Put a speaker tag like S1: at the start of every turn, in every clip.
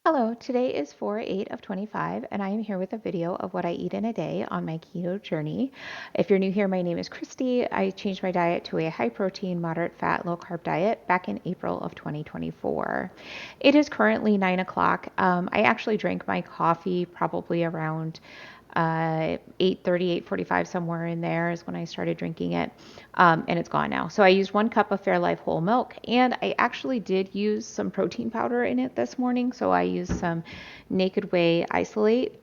S1: Hello, today is 4/8 of 25, and I am here with a video of what I eat in a day on my keto journey. If you're new here, my name is Christy. I changed my diet to a high protein, moderate fat, low carb diet back in April of 2024. It is currently 9 o'clock. I actually drank my coffee probably around 8:30, 8:45, somewhere in there is when I started drinking it, and it's gone now. So I used 1 cup of Fairlife whole milk, and I actually did use some protein powder in it this morning. So I used some Naked Whey Isolate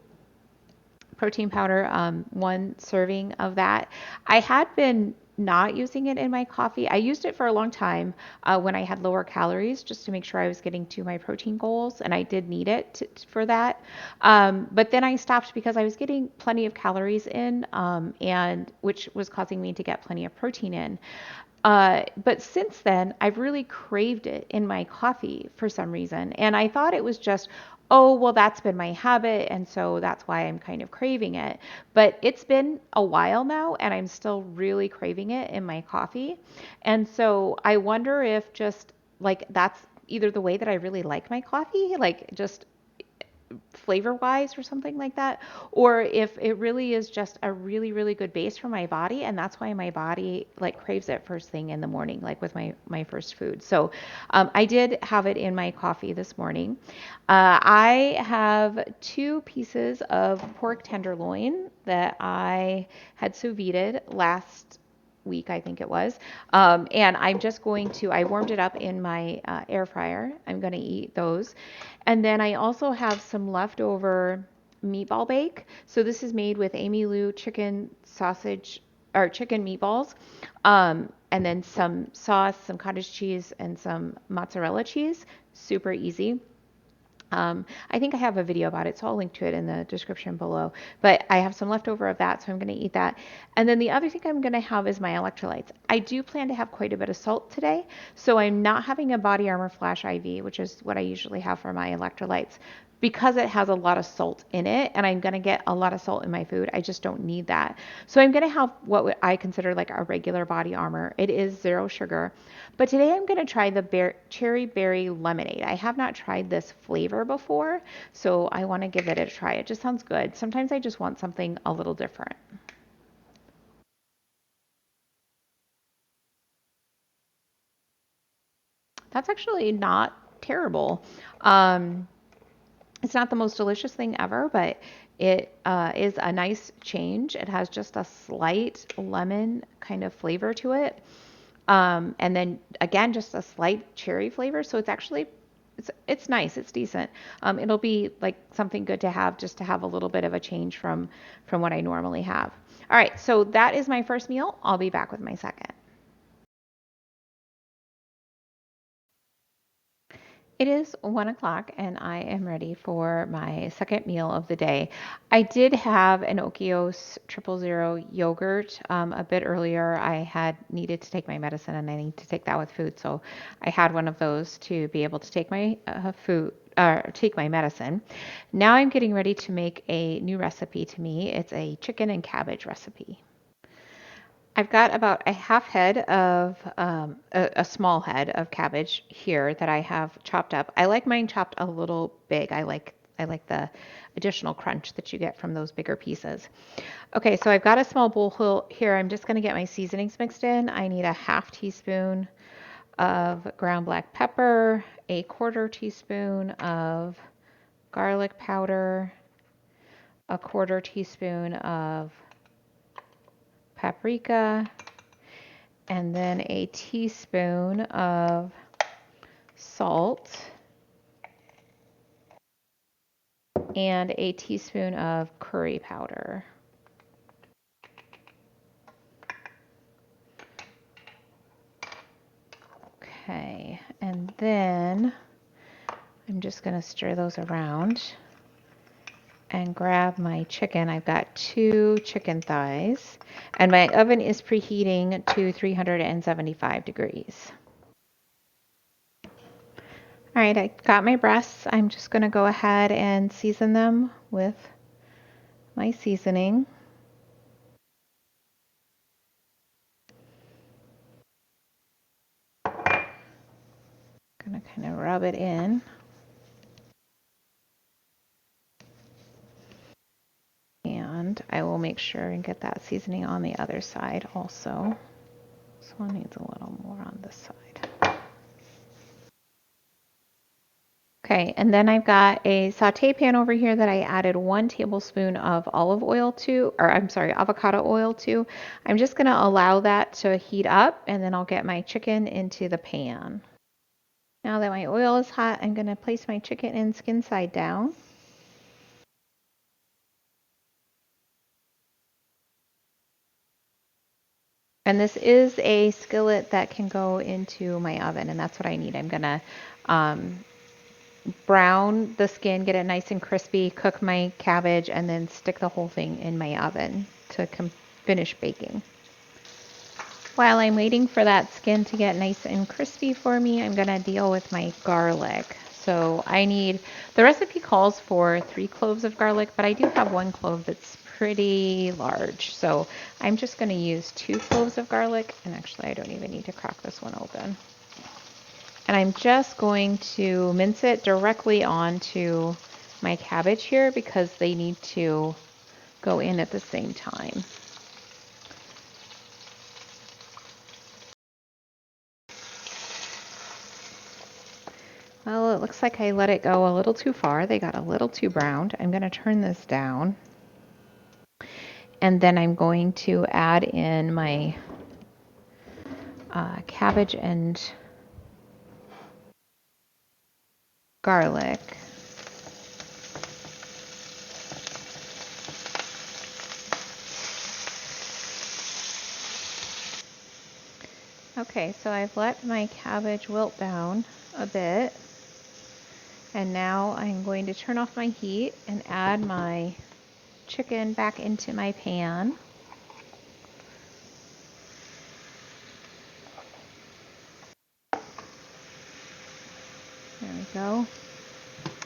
S1: protein powder, 1 serving of that. I had been not using it in my coffee. I used it for a long time when I had lower calories just to make sure I was getting to my protein goals, and I did need it for that. But then I stopped because I was getting plenty of calories in, and which was causing me to get plenty of protein in. But since then, I've really craved it in my coffee for some reason. And I thought it was just, oh, well, that's been my habit. And so that's why I'm kind of craving it. But it's been a while now, and I'm still really craving it in my coffee. And so I wonder if just like that's either the way that I really like my coffee, like just flavor wise or something like that, or if it really is just a really, really good base for my body. And that's why my body like craves it first thing in the morning, like with my first food. So I did have it in my coffee this morning. I have 2 pieces of pork tenderloin that I had sous vide last week, I think it was. And I'm just going to, I warmed it up in my air fryer. I'm going to eat those. And then I also have some leftover meatball bake. So this is made with Amy Lou chicken sausage or chicken meatballs. And then some sauce, some cottage cheese, and some mozzarella cheese. Super easy. I think I have a video about it, so I'll link to it in the description below. But I have some leftover of that, so I'm going to eat that. And then the other thing I'm going to have is my electrolytes. I do plan to have quite a bit of salt today, so I'm not having a Body Armor Flash IV, which is what I usually have for my electrolytes. Because it has a lot of salt in it, and I'm going to get a lot of salt in my food, I just don't need that. So I'm going to have what I consider like a regular Body Armor. It is 0 sugar. But today I'm going to try the cherry berry lemonade. I have not tried this flavor before, so I want to give it a try. It just sounds good. Sometimes I just want something a little different. That's actually not terrible. Um, it's not the most delicious thing ever, but it is a nice change. It has just a slight lemon kind of flavor to it. And then again, just a slight cherry flavor. So it's nice. It's decent. It'll be like something good to have just to have a little bit of a change from what I normally have. All right, so that is my first meal. I'll be back with my second. It is 1 o'clock and I am ready for my second meal of the day. I did have an Okios 000 yogurt a bit earlier. I had needed to take my medicine and I need to take that with food. So I had one of those to be able to take my food take my medicine. Now I'm getting ready to make a new recipe to me. It's a chicken and cabbage recipe. I've got about a half head of a small head of cabbage here that I have chopped up. I like mine chopped a little big. I like the additional crunch that you get from those bigger pieces. Okay, so I've got a small bowl here. I'm just going to get my seasonings mixed in. I need a half teaspoon of ground black pepper, a quarter teaspoon of garlic powder, a quarter teaspoon of paprika, and then a teaspoon of salt and a teaspoon of curry powder. Okay, and then I'm just going to stir those around and grab my chicken. I've got 2 chicken thighs, and my oven is preheating to 375 degrees. All right, I got my breasts. I'm just going to go ahead and season them with my seasoning. Gonna kind of rub it in. make sure and get that seasoning on the other side also. This one needs a little more on this side. Okay, and then I've got a saute pan over here that I added 1 tablespoon of olive oil to, or I'm sorry, avocado oil to. I'm just going to allow that to heat up, and then I'll get my chicken into the pan. Now that my oil is hot, I'm going to place my chicken in skin side down. And this is a skillet that can go into my oven, and that's what I need. I'm going to brown the skin, get it nice and crispy, cook my cabbage, and then stick the whole thing in my oven to finish baking. While I'm waiting for that skin to get nice and crispy for me, I'm going to deal with my garlic. So I need, the recipe calls for 3 cloves of garlic, but I do have 1 clove that's pretty large. So I'm just going to use 2 cloves of garlic, and actually I don't even need to crack this one open. And I'm just going to mince it directly onto my cabbage here because they need to go in at the same time. Well, it looks like I let it go a little too far. They got a little too browned. I'm going to turn this down. And then I'm going to add in my cabbage and garlic. Okay, so I've let my cabbage wilt down a bit. And now I'm going to turn off my heat and add my chicken back into my pan. There we go.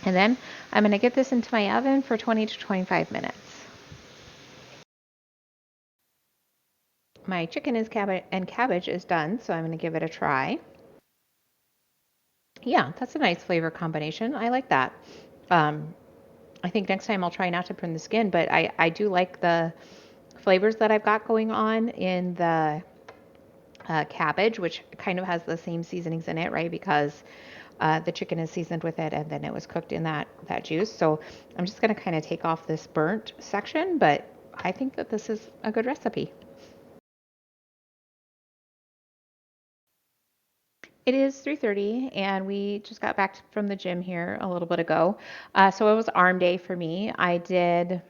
S1: And then I'm going to get this into my oven for 20 to 25 minutes. My chicken is cabbage is done, so I'm going to give it a try. Yeah, that's a nice flavor combination. I like that. I think next time I'll try not to prune the skin, but I do like the flavors that I've got going on in the cabbage, which kind of has the same seasonings in it, right? Because the chicken is seasoned with it and then it was cooked in that juice. So I'm just going to kind of take off this burnt section, but I think that this is a good recipe. It is 3:30 and we just got back from the gym here a little bit ago. So it was arm day for me. I did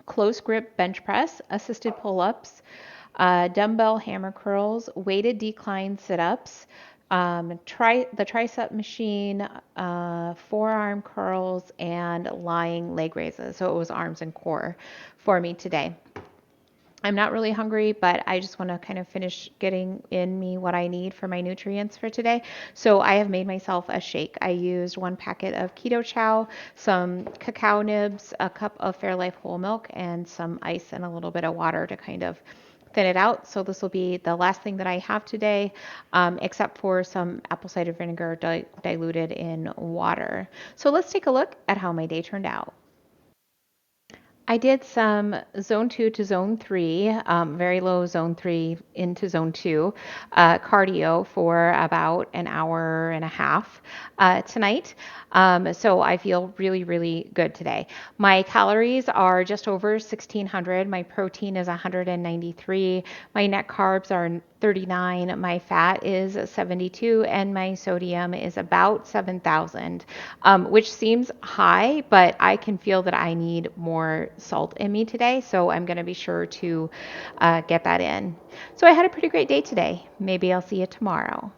S1: close grip bench press, assisted pull-ups, dumbbell hammer curls, weighted decline sit-ups, the tricep machine, forearm curls, and lying leg raises. So it was arms and core for me today. I'm not really hungry, but I just want to kind of finish getting in me what I need for my nutrients for today. So I have made myself a shake. I used 1 packet of Keto Chow, some cacao nibs, a cup of Fairlife whole milk, and some ice and a little bit of water to kind of thin it out. So this will be the last thing that I have today, except for some apple cider vinegar diluted in water. So let's take a look at how my day turned out. I did some zone 2 to zone 3, very low zone 3 into zone 2 cardio for about an hour and a half tonight. So I feel really, really good today. My calories are just over 1,600. My protein is 193. My net carbs are 39. My fat is 72, and my sodium is about 7,000, which seems high, but I can feel that I need more salt in me today, so I'm going to be sure to get that in. So I had a pretty great day today. Maybe I'll see you tomorrow.